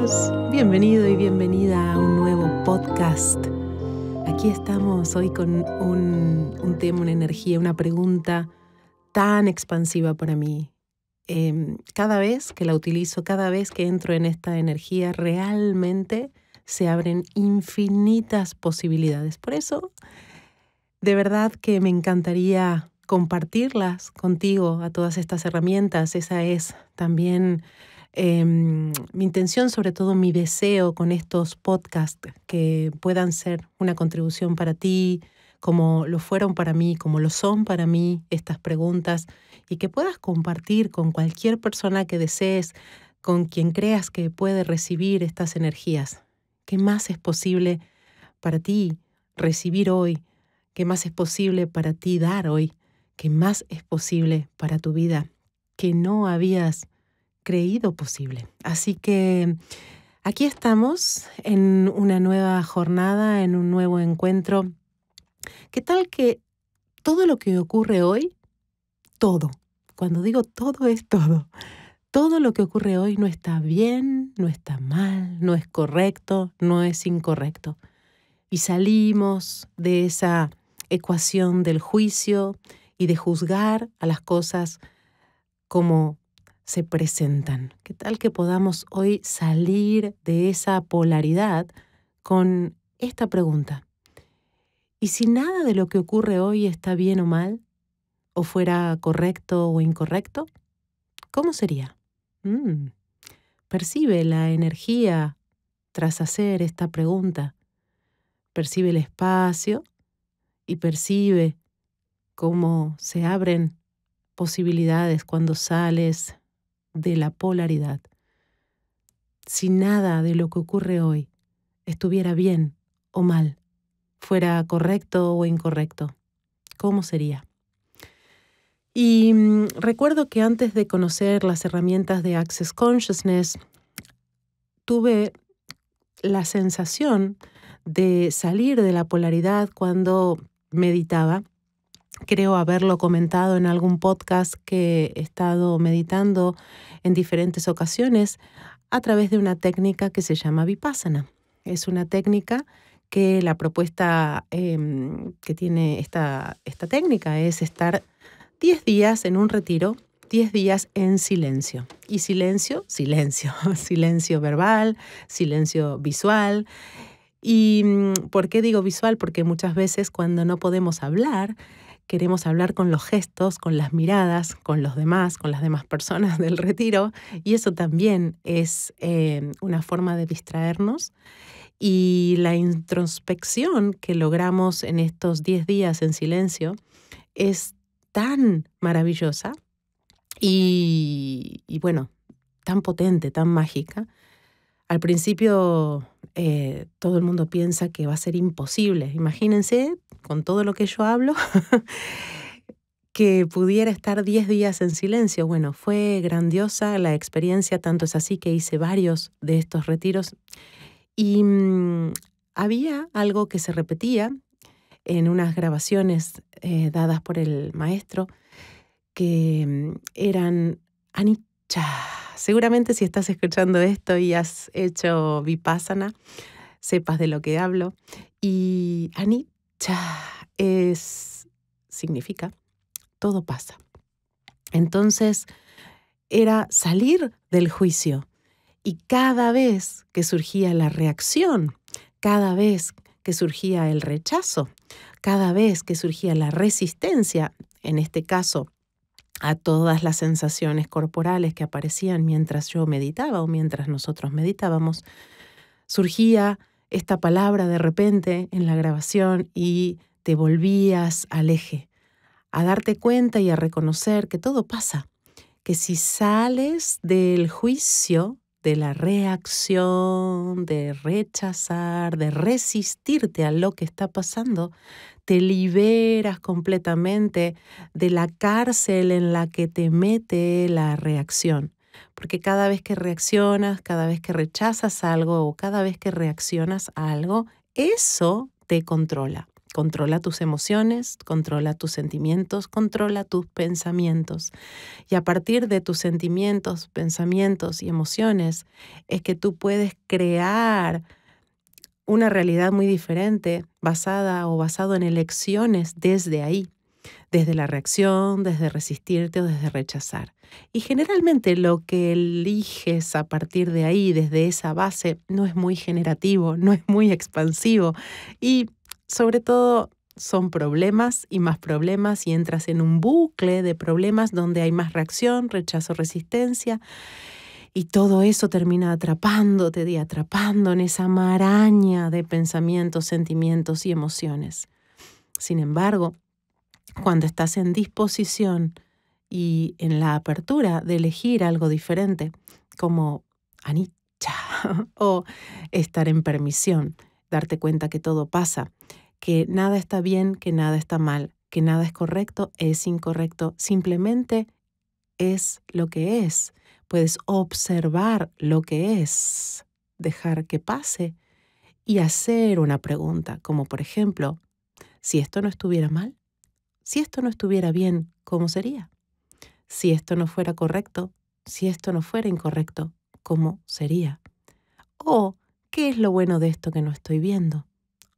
Bienvenidos, bienvenido y bienvenida a un nuevo podcast. Aquí estamos hoy con un tema, una energía, una pregunta tan expansiva para mí. Cada vez que la utilizo, cada vez que entro en esta energía, realmente se abren infinitas posibilidades. Por eso, de verdad que me encantaría compartirlas contigo, a todas estas herramientas. Esa es también mi intención, sobre todo mi deseo con estos podcasts, que puedan ser una contribución para ti, como lo fueron para mí, como lo son para mí estas preguntas, y que puedas compartir con cualquier persona que desees, con quien creas que puede recibir estas energías. ¿Qué más es posible para ti recibir hoy? ¿Qué más es posible para ti dar hoy? ¿Qué más es posible para tu vida que no habías creído posible? Así que aquí estamos en una nueva jornada, en un nuevo encuentro. ¿Qué tal que todo lo que ocurre hoy, todo, cuando digo todo es todo lo que ocurre hoy no está bien, no está mal, no es correcto, no es incorrecto? Y salimos de esa ecuación del juicio y de juzgar a las cosas como se presentan. ¿Qué tal que podamos hoy salir de esa polaridad con esta pregunta? ¿Y si nada de lo que ocurre hoy está bien o mal, o fuera correcto o incorrecto? ¿Cómo sería? Percibe la energía tras hacer esta pregunta. Percibe el espacio y percibe cómo se abren posibilidades cuando sales de la polaridad. Si nada de lo que ocurre hoy estuviera bien o mal, fuera correcto o incorrecto, ¿cómo sería? Y recuerdo que antes de conocer las herramientas de Access Consciousness, tuve la sensación de salir de la polaridad cuando meditaba. Creo haberlo comentado en algún podcast que he estado meditando en diferentes ocasiones a través de una técnica que se llama Vipassana. Es una técnica que la propuesta que tiene esta técnica es estar 10 días en un retiro, 10 días en silencio. Y silencio, silencio verbal, silencio visual. ¿Y por qué digo visual? Porque muchas veces cuando no podemos hablar, queremos hablar con los gestos, con las miradas, con los demás, con las demás personas del retiro, y eso también es una forma de distraernos. Y la introspección que logramos en estos 10 días en silencio es tan maravillosa y bueno, tan potente, tan mágica. Al principio todo el mundo piensa que va a ser imposible. Imagínense, con todo lo que yo hablo, que pudiera estar 10 días en silencio. Bueno, fue grandiosa la experiencia, tanto es así que hice varios de estos retiros. Y había algo que se repetía en unas grabaciones dadas por el maestro, que eran anicca. Seguramente si estás escuchando esto y has hecho Vipassana, sepas de lo que hablo. Y anicca significa todo pasa. Entonces era salir del juicio, y cada vez que surgía la reacción, cada vez que surgía el rechazo, cada vez que surgía la resistencia, en este caso a todas las sensaciones corporales que aparecían mientras yo meditaba o mientras nosotros meditábamos, surgía esta palabra de repente en la grabación y te volvías al eje, a darte cuenta y a reconocer que todo pasa, que si sales del juicio, de la reacción, de rechazar, de resistirte a lo que está pasando, te liberas completamente de la cárcel en la que te mete la reacción. Porque cada vez que reaccionas, cada vez que rechazas algo o cada vez que reaccionas a algo, eso te controla. Controla tus emociones, controla tus sentimientos, controla tus pensamientos. Y a partir de tus sentimientos, pensamientos y emociones es que tú puedes crear una realidad muy diferente basado en elecciones desde ahí, desde la reacción, desde resistirte o desde rechazar. Y generalmente lo que eliges a partir de ahí, desde esa base, no es muy generativo, no es muy expansivo y sobre todo son problemas y más problemas y entras en un bucle de problemas donde hay más reacción, rechazo, resistencia. Y todo eso termina atrapándote y atrapando en esa maraña de pensamientos, sentimientos y emociones. Sin embargo, cuando estás en disposición y en la apertura de elegir algo diferente, como anicca o estar en permisión, darte cuenta que todo pasa, que nada está bien, que nada está mal, que nada es correcto, es incorrecto, simplemente es lo que es. Puedes observar lo que es, dejar que pase y hacer una pregunta, como por ejemplo, si esto no estuviera mal, si esto no estuviera bien, ¿cómo sería? Si esto no fuera correcto, si esto no fuera incorrecto, ¿cómo sería? O, ¿qué es lo bueno de esto que no estoy viendo?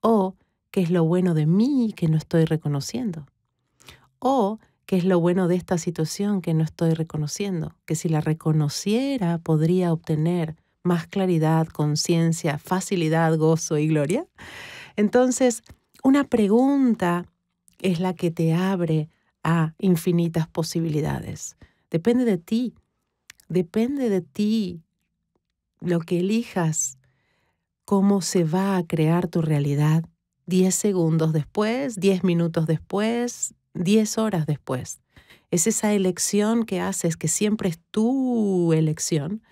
O, ¿qué es lo bueno de mí que no estoy reconociendo? O, ¿qué es lo bueno de esta situación que no estoy reconociendo? Que si la reconociera podría obtener más claridad, conciencia, facilidad, gozo y gloria. Entonces, una pregunta es la que te abre a infinitas posibilidades. Depende de ti lo que elijas, cómo se va a crear tu realidad 10 segundos después, 10 minutos después, 10 horas después. Es esa elección que haces, que siempre es tu elección,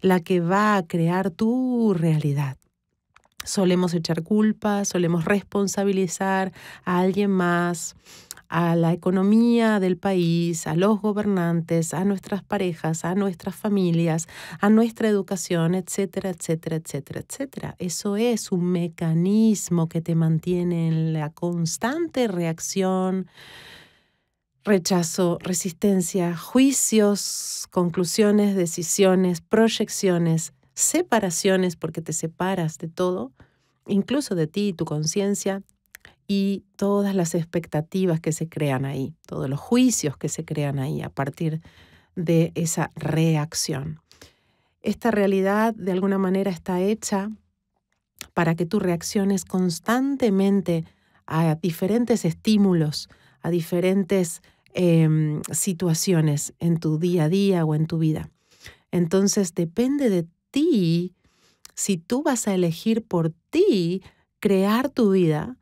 la que va a crear tu realidad. Solemos echar culpa, solemos responsabilizar a alguien más, a la economía del país, a los gobernantes, a nuestras parejas, a nuestras familias, a nuestra educación, etcétera, etcétera, etcétera, etcétera. Eso es un mecanismo que te mantiene en la constante reacción, rechazo, resistencia, juicios, conclusiones, decisiones, proyecciones, separaciones, porque te separas de todo, incluso de ti y tu conciencia, y todas las expectativas que se crean ahí, todos los juicios que se crean ahí a partir de esa reacción. Esta realidad de alguna manera está hecha para que tú reacciones constantemente a diferentes estímulos, a diferentes situaciones en tu día a día o en tu vida. Entonces depende de ti si tú vas a elegir por ti crear tu vida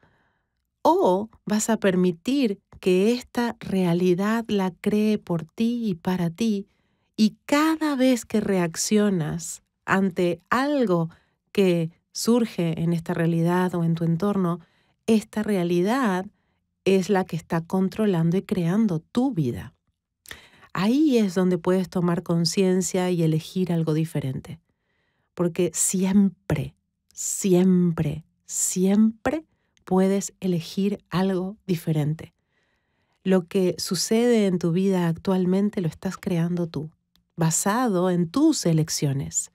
o vas a permitir que esta realidad la cree por ti y para ti, y cada vez que reaccionas ante algo que surge en esta realidad o en tu entorno, esta realidad es la que está controlando y creando tu vida. Ahí es donde puedes tomar conciencia y elegir algo diferente, porque siempre, siempre, siempre puedes elegir algo diferente. Lo que sucede en tu vida actualmente lo estás creando tú, basado en tus elecciones.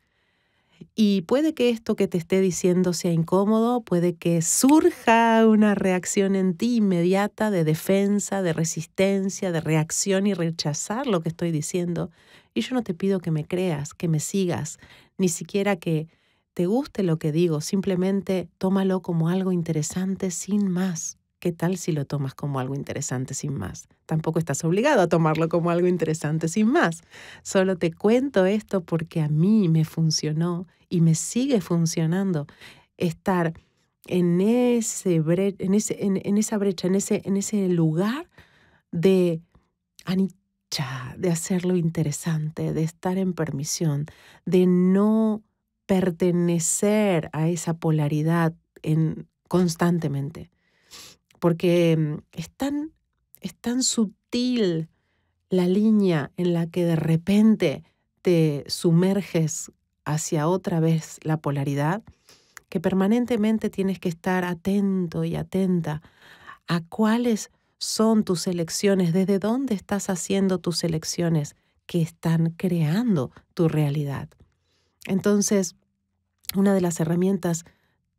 Y puede que esto que te esté diciendo sea incómodo, puede que surja una reacción en ti inmediata de defensa, de resistencia, de reacción y rechazar lo que estoy diciendo. Y yo no te pido que me creas, que me sigas, ni siquiera que te guste lo que digo, simplemente tómalo como algo interesante sin más. ¿Qué tal si lo tomas como algo interesante sin más? Tampoco estás obligado a tomarlo como algo interesante sin más. Solo te cuento esto porque a mí me funcionó y me sigue funcionando estar en esa brecha, en ese lugar de anicha, de hacerlo interesante, de estar en permisión, de no pertenecer a esa polaridad constantemente. Porque es tan sutil la línea en la que de repente te sumerges hacia otra vez la polaridad, que permanentemente tienes que estar atento y atenta a cuáles son tus elecciones, desde dónde estás haciendo tus elecciones que están creando tu realidad. Entonces, una de las herramientas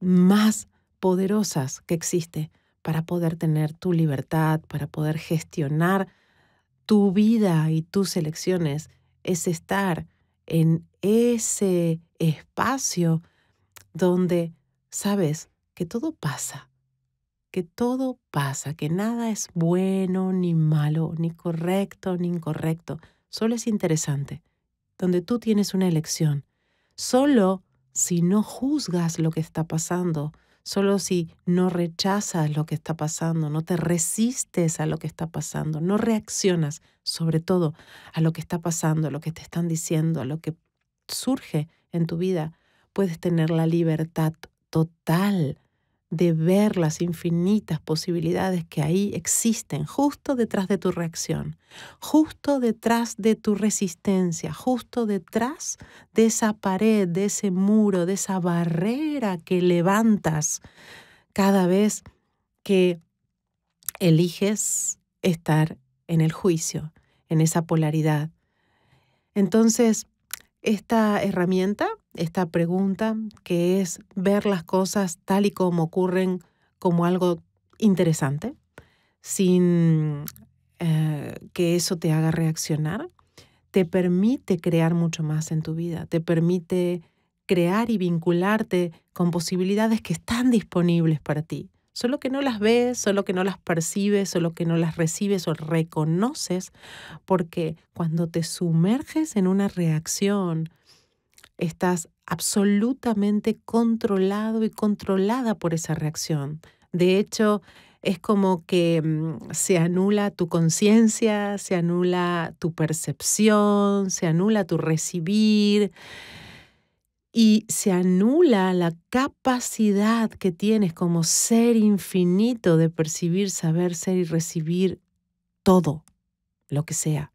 más poderosas que existe para poder tener tu libertad, para poder gestionar tu vida y tus elecciones, es estar en ese espacio donde sabes que todo pasa, que nada es bueno ni malo, ni correcto ni incorrecto, solo es interesante, donde tú tienes una elección. Solo si no juzgas lo que está pasando, solo si no rechazas lo que está pasando, no te resistes a lo que está pasando, no reaccionas sobre todo a lo que está pasando, a lo que te están diciendo, a lo que surge en tu vida, puedes tener la libertad total de ver las infinitas posibilidades que ahí existen justo detrás de tu reacción, justo detrás de tu resistencia, justo detrás de esa pared, de ese muro, de esa barrera que levantas cada vez que eliges estar en el juicio, en esa polaridad. Entonces, esta herramienta, esta pregunta, que es ver las cosas tal y como ocurren como algo interesante, sin que eso te haga reaccionar, te permite crear mucho más en tu vida, te permite crear y vincularte con posibilidades que están disponibles para ti. Solo que no las ves, solo que no las percibes, solo que no las recibes o reconoces, porque cuando te sumerges en una reacción, estás absolutamente controlado y controlada por esa reacción. De hecho, es como que se anula tu conciencia, se anula tu percepción, se anula tu recibir y se anula la capacidad que tienes como ser infinito de percibir, saber, ser y recibir todo, lo que sea.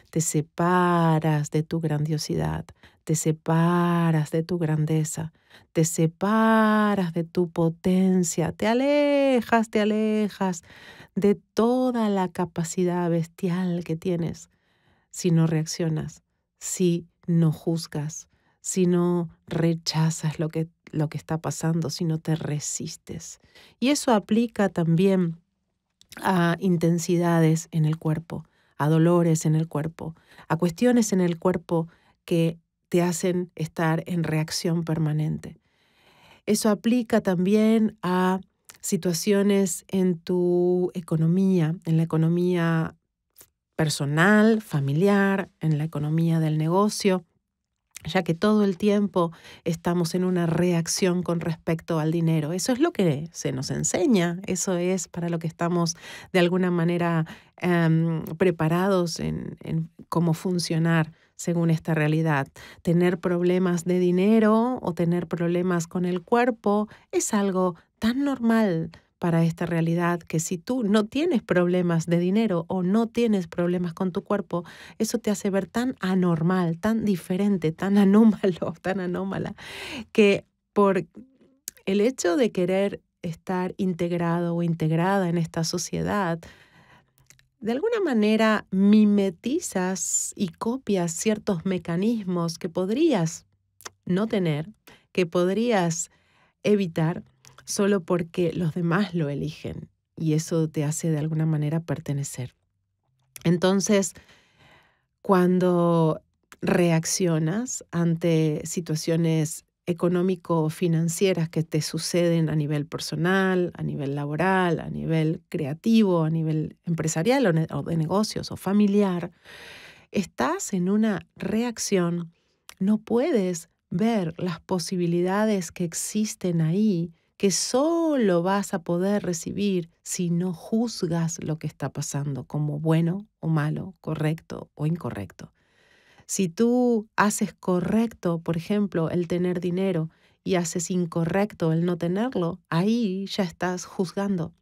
Te separas de tu grandiosidad, te separas de tu grandeza, te separas de tu potencia, te alejas de toda la capacidad bestial que tienes si no reaccionas, si no juzgas, si no rechazas lo que está pasando, si no te resistes. Y eso aplica también a intensidades en el cuerpo, a dolores en el cuerpo, a cuestiones en el cuerpo que te hacen estar en reacción permanente. Eso aplica también a situaciones en tu economía, en la economía personal, familiar, en la economía del negocio, ya que todo el tiempo estamos en una reacción con respecto al dinero. Eso es lo que se nos enseña, eso es para lo que estamos de alguna manera preparados en cómo funcionar según esta realidad. Tener problemas de dinero o tener problemas con el cuerpo es algo tan normal para esta realidad que si tú no tienes problemas de dinero o no tienes problemas con tu cuerpo, eso te hace ver tan anormal, tan diferente, tan anómalo, tan anómala, que por el hecho de querer estar integrado o integrada en esta sociedad, de alguna manera mimetizas y copias ciertos mecanismos que podrías no tener, que podrías evitar solo porque los demás lo eligen y eso te hace de alguna manera pertenecer. Entonces, cuando reaccionas ante situaciones económico-financieras que te suceden a nivel personal, a nivel laboral, a nivel creativo, a nivel empresarial o de negocios o familiar, estás en una reacción, no puedes ver las posibilidades que existen ahí, que solo vas a poder recibir si no juzgas lo que está pasando como bueno o malo, correcto o incorrecto. Si tú haces correcto, por ejemplo, el tener dinero y haces incorrecto el no tenerlo, ahí ya estás juzgando.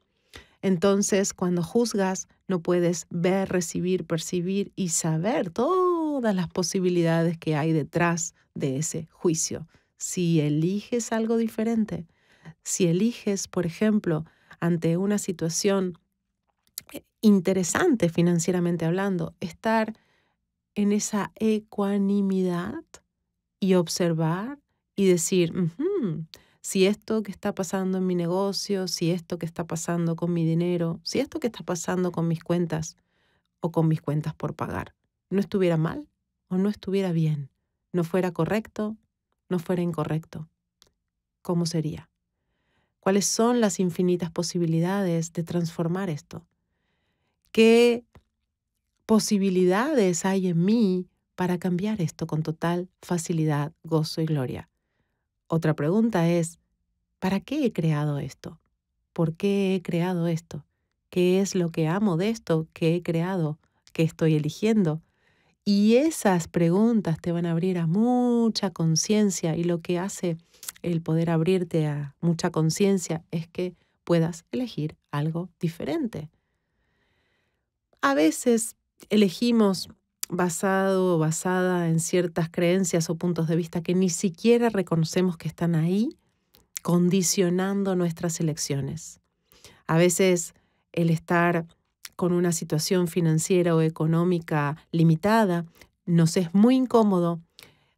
Entonces, cuando juzgas, no puedes ver, recibir, percibir y saber todas las posibilidades que hay detrás de ese juicio. si eliges algo diferente, si eliges, por ejemplo, ante una situación interesante financieramente hablando, estar en esa ecuanimidad y observar y decir, si esto que está pasando en mi negocio, si esto que está pasando con mi dinero, si esto que está pasando con mis cuentas o con mis cuentas por pagar, no estuviera mal o no estuviera bien, no fuera correcto, no fuera incorrecto, ¿cómo sería? ¿Cuáles son las infinitas posibilidades de transformar esto? ¿Qué posibilidades hay en mí para cambiar esto con total facilidad, gozo y gloria? Otra pregunta es, ¿para qué he creado esto? ¿Por qué he creado esto? ¿Qué es lo que amo de esto que he creado, que estoy eligiendo? Y esas preguntas te van a abrir a mucha conciencia, y lo que hace el poder abrirte a mucha conciencia es que puedas elegir algo diferente. A veces elegimos basado o basada en ciertas creencias o puntos de vista que ni siquiera reconocemos que están ahí, condicionando nuestras elecciones. A veces el estar con una situación financiera o económica limitada nos es muy incómodo,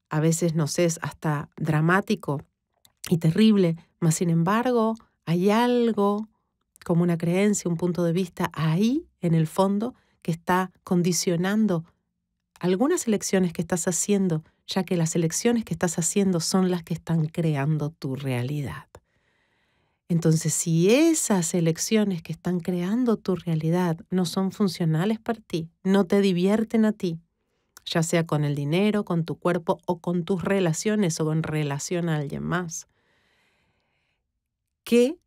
a veces nos es hasta dramático y terrible, mas sin embargo hay algo como una creencia, un punto de vista ahí en el fondo que está condicionando algunas elecciones que estás haciendo, ya que las elecciones que estás haciendo son las que están creando tu realidad. Entonces, si esas elecciones que están creando tu realidad no son funcionales para ti, no te divierten a ti, ya sea con el dinero, con tu cuerpo o con tus relaciones o en relación a alguien más, ¿qué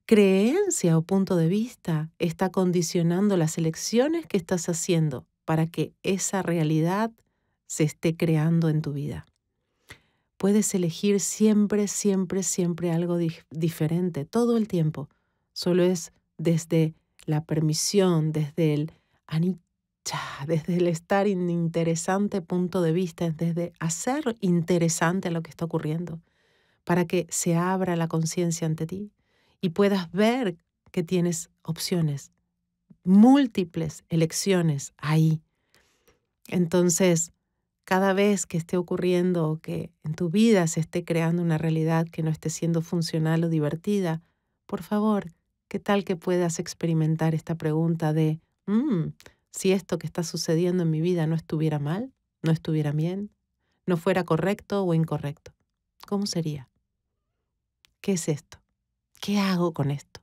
creencia o punto de vista está condicionando las elecciones que estás haciendo para que esa realidad se esté creando en tu vida? Puedes elegir siempre, siempre, siempre algo diferente, todo el tiempo. Solo es desde la permisión, desde el anicca, desde el estar en interesante punto de vista, desde hacer interesante lo que está ocurriendo, para que se abra la conciencia ante ti y puedas ver que tienes opciones, múltiples elecciones ahí. Entonces, cada vez que esté ocurriendo o que en tu vida se esté creando una realidad que no esté siendo funcional o divertida, por favor, ¿qué tal que puedas experimentar esta pregunta de, si esto que está sucediendo en mi vida no estuviera mal, no estuviera bien, no fuera correcto o incorrecto? ¿Cómo sería? ¿Qué es esto? ¿Qué hago con esto?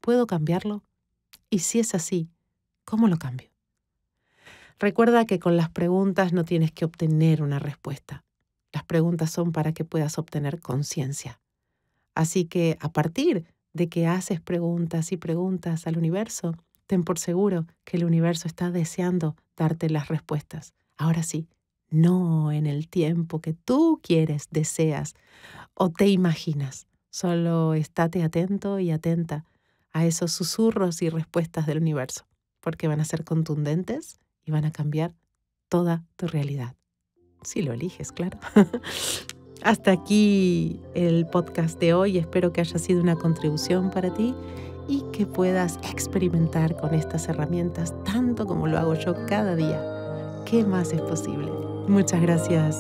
¿Puedo cambiarlo? Y si es así, ¿cómo lo cambio? Recuerda que con las preguntas no tienes que obtener una respuesta. Las preguntas son para que puedas obtener conciencia. Así que a partir de que haces preguntas y preguntas al universo, ten por seguro que el universo está deseando darte las respuestas. Ahora sí, no en el tiempo que tú quieres, deseas o te imaginas. Solo estate atento y atenta a esos susurros y respuestas del universo, porque van a ser contundentes y van a cambiar toda tu realidad. Si lo eliges, claro. Hasta aquí el podcast de hoy. Espero que haya sido una contribución para ti y que puedas experimentar con estas herramientas tanto como lo hago yo cada día. ¿Qué más es posible? Muchas gracias